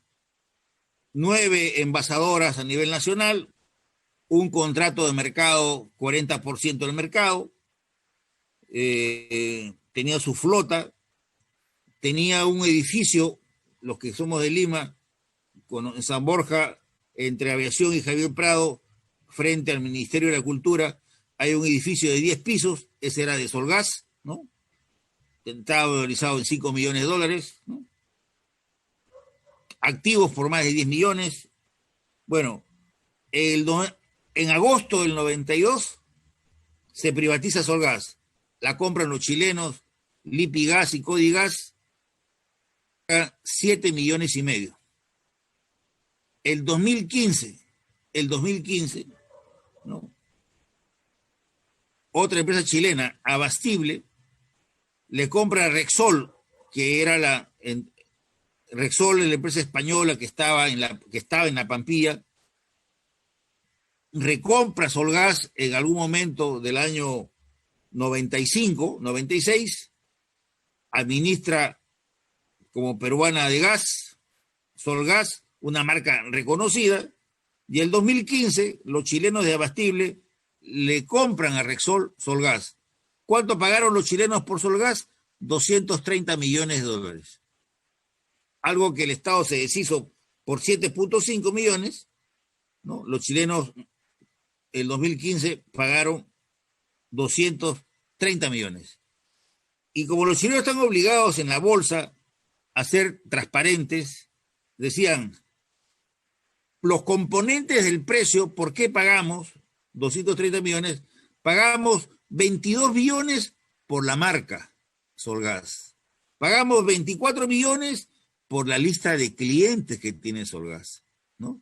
9 envasadoras a nivel nacional, un contrato de mercado, 40% del mercado, tenía su flota, tenía un edificio, los que somos de Lima, en San Borja, entre Aviación y Javier Prado, frente al Ministerio de la Cultura, hay un edificio de 10 pisos, ese era de Solgas, ¿no? Estaba valorizado en 5 millones de dólares, ¿no? Activos por más de 10 millones. Bueno, en agosto del 92 se privatiza Solgas, la compran los chilenos Lipigas y Codigas, 7 millones y medio. El 2015, ¿no? Otra empresa chilena, Abastible, le compra a Rexol, que era Rexol es la empresa española que estaba en la Pampilla, recompra Solgas en algún momento del año 95, 96, administra como peruana de gas, Solgas, una marca reconocida, y el 2015 los chilenos de Abastible le compran a Rexol Solgas. ¿Cuánto pagaron los chilenos por Solgas? 230 millones de dólares. Algo que el Estado se deshizo por 7.5 millones, ¿no? Los chilenos el 2015 pagaron 230 millones. Y como los chilenos están obligados en la bolsa a ser transparentes, decían, los componentes del precio, ¿por qué pagamos 230 millones? Pagamos 22 millones por la marca Solgas. Pagamos 24 millones por la lista de clientes que tiene Solgas, ¿no?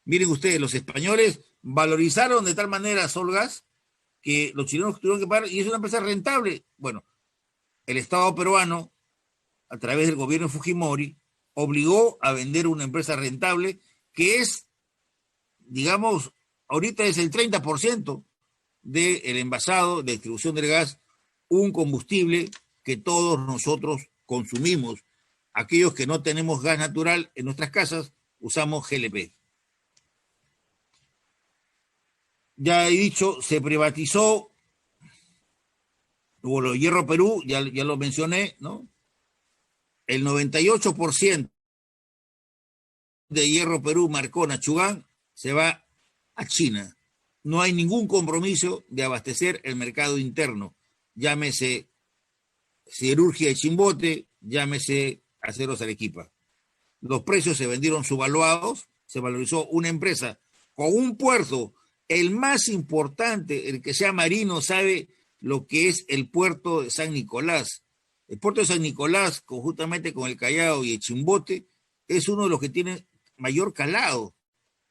Miren ustedes, los españoles valorizaron de tal manera Solgas que los chilenos tuvieron que pagar, y es una empresa rentable. Bueno, el Estado peruano, a través del gobierno de Fujimori, obligó a vender una empresa rentable que es, digamos, ahorita es el 30% del envasado, de distribución del gas, un combustible que todos nosotros consumimos. Aquellos que no tenemos gas natural en nuestras casas, usamos GLP. Ya he dicho, se privatizó, hubo lo Hierro Perú, ya lo mencioné, ¿no? El 98% de Hierro Perú, Marcona, Chugán, se va a China. No hay ningún compromiso de abastecer el mercado interno, llámese Siderurgia de Chimbote, llámese Aceros Arequipa. Los precios se vendieron subvaluados, se valorizó una empresa con un puerto, el más importante, el que sea marino sabe lo que es el puerto de San Nicolás. El puerto de San Nicolás, conjuntamente con el Callao y el Chimbote, es uno de los que tiene mayor calado,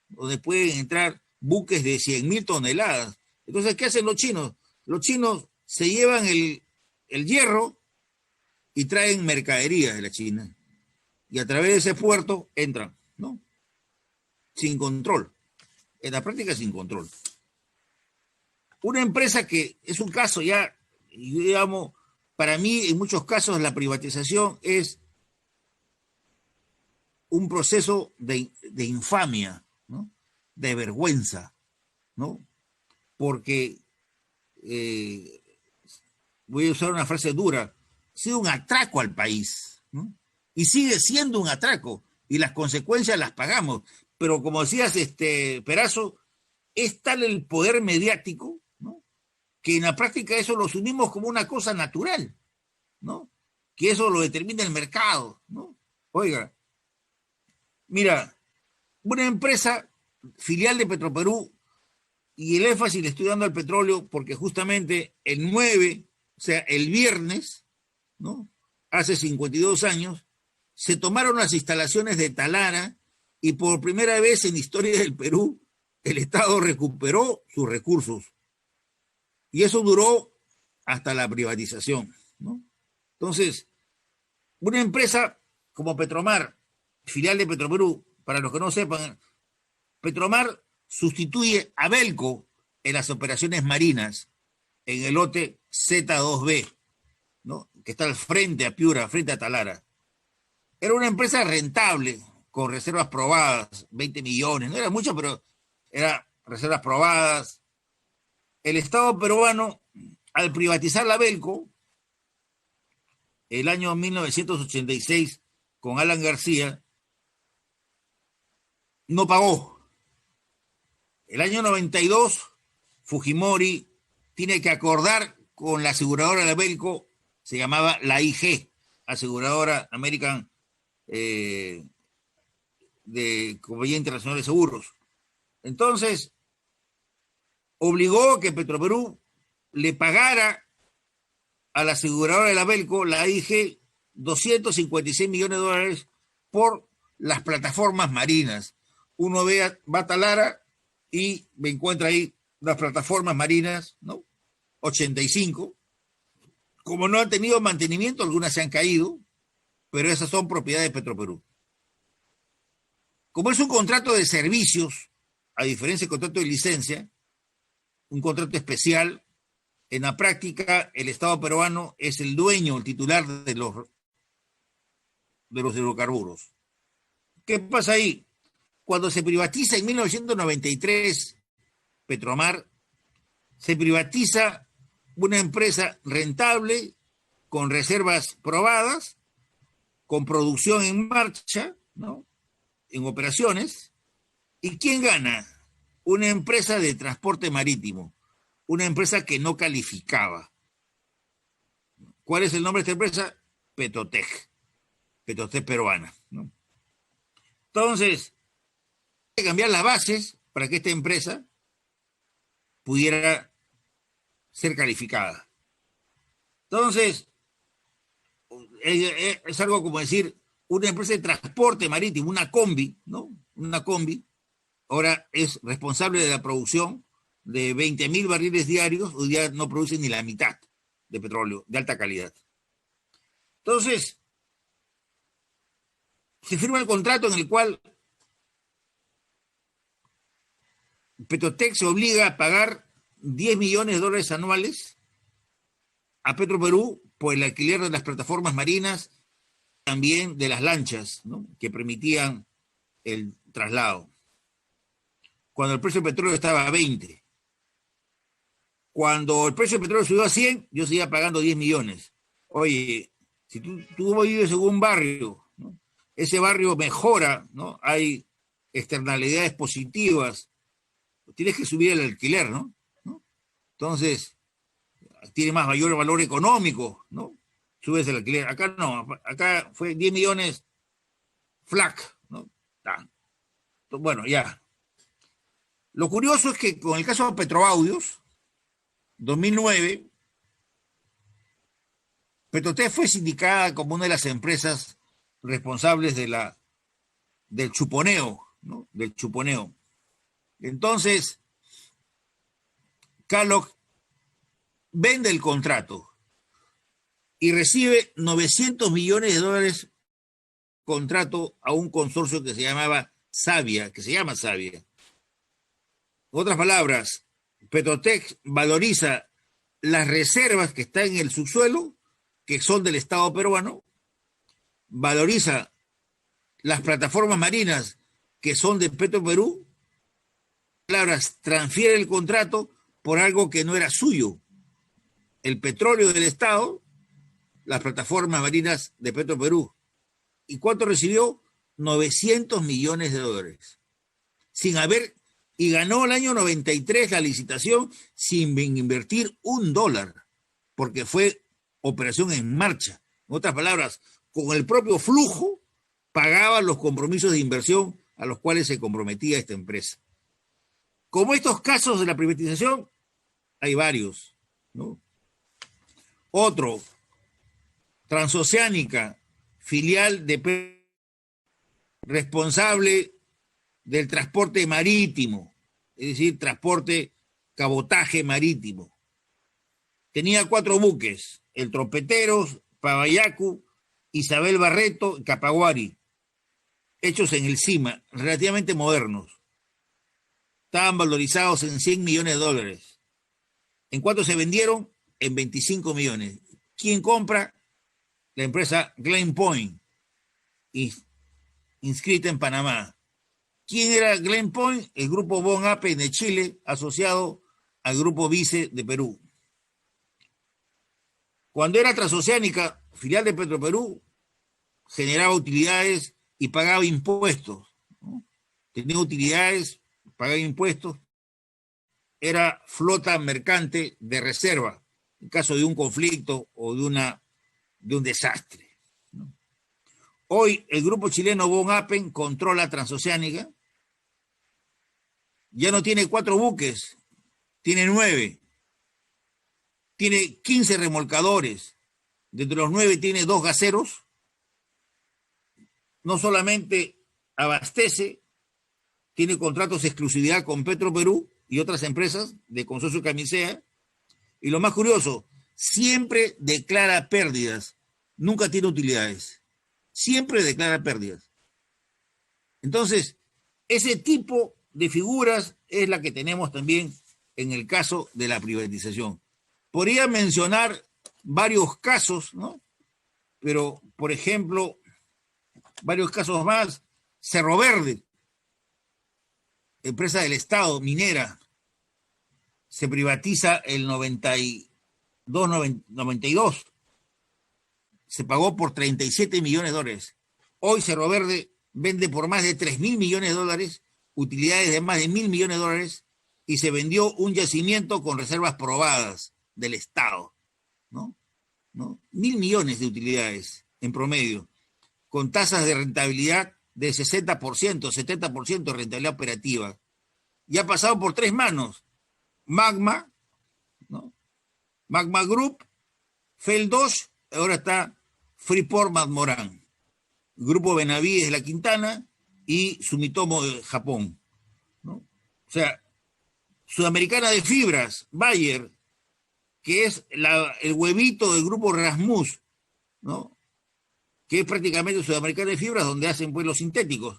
donde pueden entrar buques de 100.000 toneladas. Entonces, ¿qué hacen los chinos? Los chinos se llevan el hierro y traen mercaderías de la China. Y a través de ese puerto entran, ¿no? Sin control. En la práctica, sin control. Una empresa que es un caso ya, digamos, para mí, en muchos casos, la privatización es un proceso de infamia, ¿no? De vergüenza, ¿no? Porque, voy a usar una frase dura, ha sido un atraco al país, ¿no? Y sigue siendo un atraco, y las consecuencias las pagamos. Pero como decías, Perazo, es tal el poder mediático, ¿no? que en la práctica eso lo asumimos como una cosa natural, ¿no? Que eso lo determina el mercado, ¿no? Oiga, mira, una empresa filial de Petroperú, y el énfasis le estoy dando al petróleo porque justamente el 9, o sea, el viernes, ¿no? Hace 52 años, se tomaron las instalaciones de Talara y por primera vez en la historia del Perú, el Estado recuperó sus recursos. Y eso duró hasta la privatización, ¿no? Entonces, una empresa como Petromar, filial de Petroperú, para los que no sepan, Petromar sustituye a Belco en las operaciones marinas en el lote Z2B, ¿no? Que está al frente a Piura, frente a Talara. Era una empresa rentable, con reservas probadas, 20 millones, no era mucho, pero era reservas probadas. El Estado peruano, al privatizar la Belco, el año 1986, con Alan García, no pagó. El año 92, Fujimori tiene que acordar con la aseguradora de la Belco, se llamaba la IG, Aseguradora American de Compañía Internacional de Seguros. Entonces, obligó que Petroperú le pagara a la aseguradora de la Belco, la IG, 256 millones de dólares por las plataformas marinas. Uno va a Talara y me encuentra ahí las plataformas marinas, ¿no? 85. Como no han tenido mantenimiento, algunas se han caído, pero esas son propiedades de Petroperú. Como es un contrato de servicios, a diferencia del contrato de licencia, un contrato especial, en la práctica el Estado peruano es el dueño, el titular de los hidrocarburos. ¿Qué pasa ahí? Cuando se privatiza en 1993 Petromar, se privatiza una empresa rentable, con reservas probadas, con producción en marcha, ¿no? En operaciones. ¿Y quién gana? Una empresa de transporte marítimo, una empresa que no calificaba. ¿Cuál es el nombre de esta empresa? Petotec peruana, ¿no? Entonces, hay que cambiar las bases para que esta empresa pudiera ser calificada. Entonces, es algo como decir, una empresa de transporte marítimo, una combi, ¿no? Una combi, ahora es responsable de la producción de 20.000 barriles diarios, hoy día no producen ni la mitad de petróleo de alta calidad. Entonces, se firma el contrato en el cual Petrotec se obliga a pagar 10 millones de dólares anuales a Petroperú por el alquiler de las plataformas marinas, también de las lanchas, ¿no? Que permitían el traslado. Cuando el precio del petróleo estaba a 20. Cuando el precio del petróleo subió a 100, yo seguía pagando 10 millones. Oye, si tú vives en un barrio, ¿no? Ese barrio mejora, ¿no? Hay externalidades positivas, tienes que subir el alquiler, ¿no? Entonces, tiene mayor valor económico, ¿no? Subes el alquiler. Acá no, acá fue 10 millones flac, ¿no? Bueno, ya. Lo curioso es que con el caso de Petroaudios, 2009, Petrotec fue sindicada como una de las empresas responsables del chuponeo, ¿no? Del chuponeo. Entonces, Calog vende el contrato y recibe 900 millones de dólares contrato a un consorcio que se llamaba Savia, que se llama Savia. En otras palabras, Petrotec valoriza las reservas que están en el subsuelo, que son del Estado peruano, valoriza las plataformas marinas que son de Petroperú, palabras, transfiere el contrato por algo que no era suyo. El petróleo del Estado, las plataformas marinas de Petroperú. ¿Y cuánto recibió? 900 millones de dólares. Sin haber y ganó el año 93 la licitación sin invertir $1, porque fue operación en marcha. En otras palabras, con el propio flujo pagaba los compromisos de inversión a los cuales se comprometía esta empresa. Como estos casos de la privatización, hay varios, ¿no? Otro, Transoceánica, filial de responsable del transporte marítimo, es decir, transporte, cabotaje marítimo. Tenía 4 buques, el Trompeteros, Pavayacu, Isabel Barreto y Capaguari, hechos en el CIMA, relativamente modernos. Estaban valorizados en $100 millones. ¿En cuánto se vendieron? En 25 millones. ¿Quién compra? La empresa Glen Point, inscrita en Panamá. ¿Quién era Glen Point? El grupo Bon Ape de Chile, asociado al grupo Vice de Perú. Cuando era Transoceánica, filial de Petroperú, generaba utilidades y pagaba impuestos, ¿no? Tenía utilidades, pagaba impuestos, era flota mercante de reserva en caso de un conflicto o de un desastre, ¿no? Hoy el grupo chileno Bon Apen controla Transoceánica, ya no tiene 4 buques, tiene 9, tiene 15 remolcadores, de los 9 tiene 2 gaseros, no solamente abastece, tiene contratos de exclusividad con Petroperú y otras empresas de Consorcio Camisea, y lo más curioso, siempre declara pérdidas, nunca tiene utilidades, siempre declara pérdidas. Entonces, ese tipo de figuras es la que tenemos también en el caso de la privatización. Podría mencionar varios casos, ¿no? Pero, por ejemplo, varios casos más. Cerro Verde, empresa del Estado, minera, se privatiza el 92. Se pagó por $37 millones. Hoy Cerro Verde vende por más de $3.000 millones, utilidades de más de $1.000 millones, y se vendió un yacimiento con reservas probadas del Estado, ¿no? 1.000 millones de utilidades en promedio, con tasas de rentabilidad de 60%, 70% de rentabilidad operativa. Y ha pasado por 3 manos: Magma, ¿no? Magma Group, Feldosh, ahora está Freeport McMoran, Grupo Benavides de la Quintana y Sumitomo de Japón, ¿no? O sea, Sudamericana de Fibras, Bayer, que es el huevito del grupo Rasmus, ¿no? Que es prácticamente Sudamericana de Fibras, donde hacen pues los sintéticos.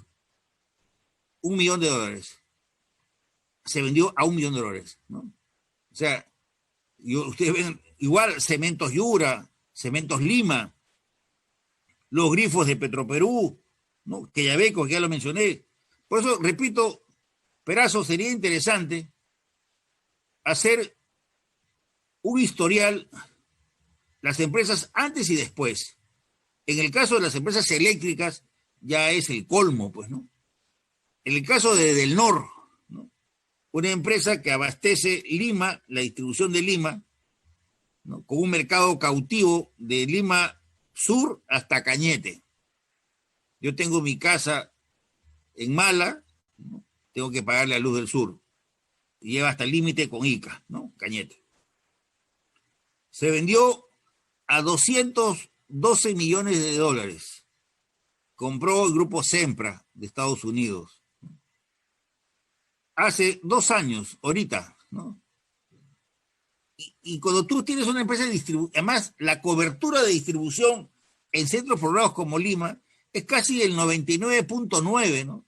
$1 millón. Se vendió a $1 millón, ¿no? O sea, ustedes ven, igual Cementos Yura, Cementos Lima, los grifos de Petroperú, ¿no? Quellaveco, que ya lo mencioné. Por eso, repito, Perazo, sería interesante hacer un historial, las empresas antes y después. En el caso de las empresas eléctricas ya es el colmo, pues, ¿no? En el caso de Delnor, ¿no? Una empresa que abastece Lima, la distribución de Lima, ¿no? Con un mercado cautivo de Lima Sur hasta Cañete. Yo tengo mi casa en Mala, ¿no? Tengo que pagarle a Luz del Sur. Y lleva hasta el límite con Ica, ¿no? Cañete. Se vendió a $212 millones. Compró el grupo Sempra de Estados Unidos. Hace 2 años, ahorita, ¿no? Y cuando tú tienes una empresa de distribución, además la cobertura de distribución en centros poblados como Lima es casi el 99.9, ¿no?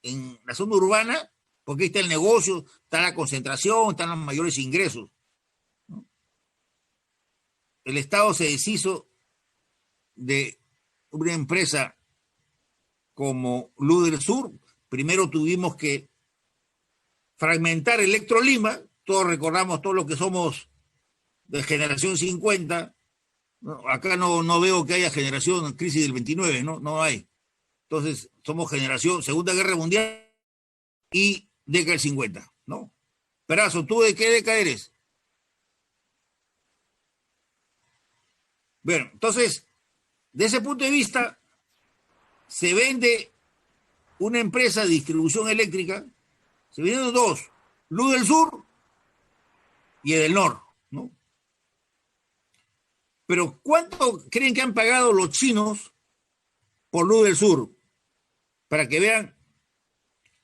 En la zona urbana, porque ahí está el negocio, está la concentración, están los mayores ingresos, ¿no? El Estado se deshizo de una empresa como Luz del Sur. Primero tuvimos que fragmentar Electrolima. Todos recordamos, todos los que somos de generación 50, ¿no? Acá no veo que haya generación crisis del 29, no hay. Entonces somos generación Segunda Guerra Mundial y década del 50, ¿no? Perazo, ¿tú de qué década eres? Bueno, entonces, de ese punto de vista, se vende una empresa de distribución eléctrica, se vendieron dos, Luz del Sur y Edelnor, ¿no? Pero ¿cuánto creen que han pagado los chinos por Luz del Sur? Para que vean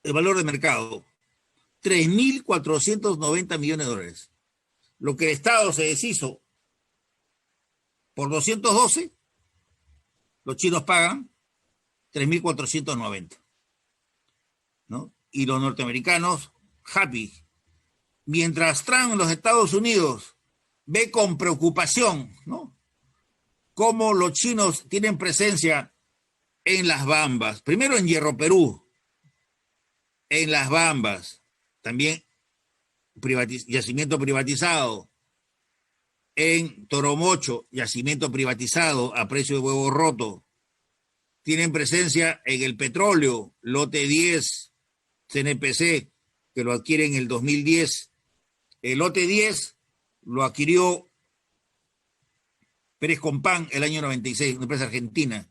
el valor de mercado. 3.490 millones de dólares. Lo que el Estado se deshizo por 212, los chinos pagan 3.490, ¿no? Y los norteamericanos, happy. Mientras Trump en los Estados Unidos ve con preocupación, ¿no?, cómo los chinos tienen presencia en las Bambas, primero en Hierro Perú, en las Bambas, también yacimiento privatizado, en Toromocho, yacimiento privatizado a precio de huevo roto, tienen presencia en el petróleo, lote 10, CNPC, que lo adquiere en el 2010. El lote 10 lo adquirió Pérez Compán el año 96, una empresa argentina.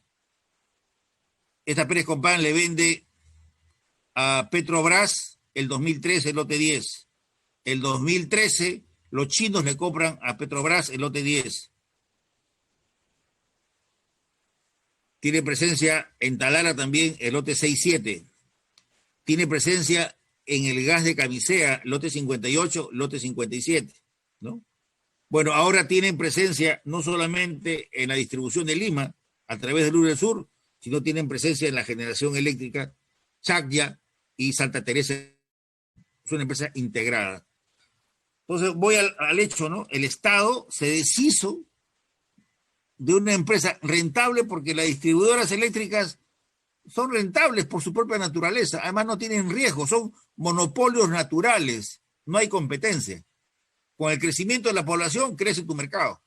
Esta Pérez Compán le vende a Petrobras el 2013 el lote 10. El 2013 los chinos le compran a Petrobras el lote 10. Tiene presencia en Talara también el lote 6-7. Tiene presencia en el gas de Camisea, lote 58, lote 57, ¿no? Bueno, ahora tienen presencia no solamente en la distribución de Lima a través de Luz del Sur, sino tienen presencia en la generación eléctrica Chacya y Santa Teresa. Es una empresa integrada. Entonces voy al hecho, ¿no? El Estado se deshizo de una empresa rentable porque las distribuidoras eléctricas son rentables por su propia naturaleza. Además no tienen riesgo, son monopolios naturales, no hay competencia. Con el crecimiento de la población crece tu mercado,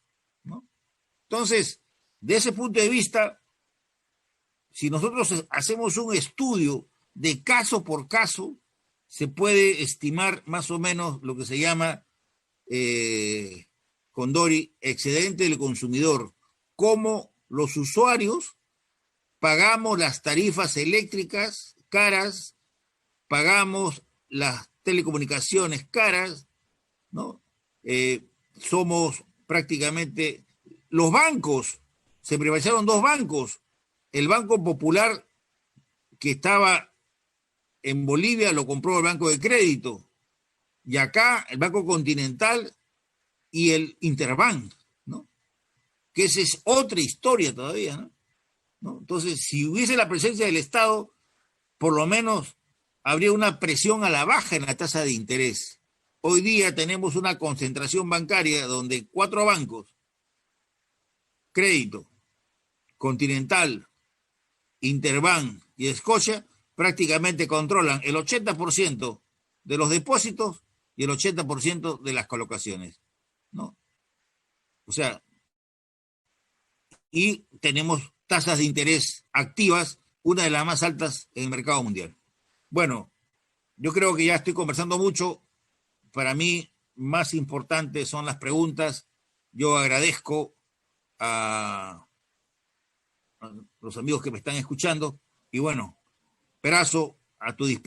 ¿no? Entonces, de ese punto de vista, si nosotros hacemos un estudio de caso por caso, se puede estimar más o menos lo que se llama, Condori, excedente del consumidor, cómo los usuarios pagamos las tarifas eléctricas caras, pagamos las telecomunicaciones caras, ¿no? Somos prácticamente los bancos, se privatizaron dos bancos, el Banco Popular que estaba en Bolivia lo compró el Banco de Crédito, y acá el Banco Continental y el Interbank, ¿no? Que esa es otra historia todavía, ¿no? ¿No? Entonces, si hubiese la presencia del Estado, por lo menos habría una presión a la baja en la tasa de interés. Hoy día tenemos una concentración bancaria donde 4 bancos, Crédito, Continental, Interbank y Scotia, prácticamente controlan el 80% de los depósitos y el 80% de las colocaciones, ¿no? O sea, y tenemos tasas de interés activas, una de las más altas en el mercado mundial. Bueno, yo creo que ya estoy conversando mucho. Para mí, más importantes son las preguntas. Yo agradezco a los amigos que me están escuchando y bueno, Perazo, a tu disposición.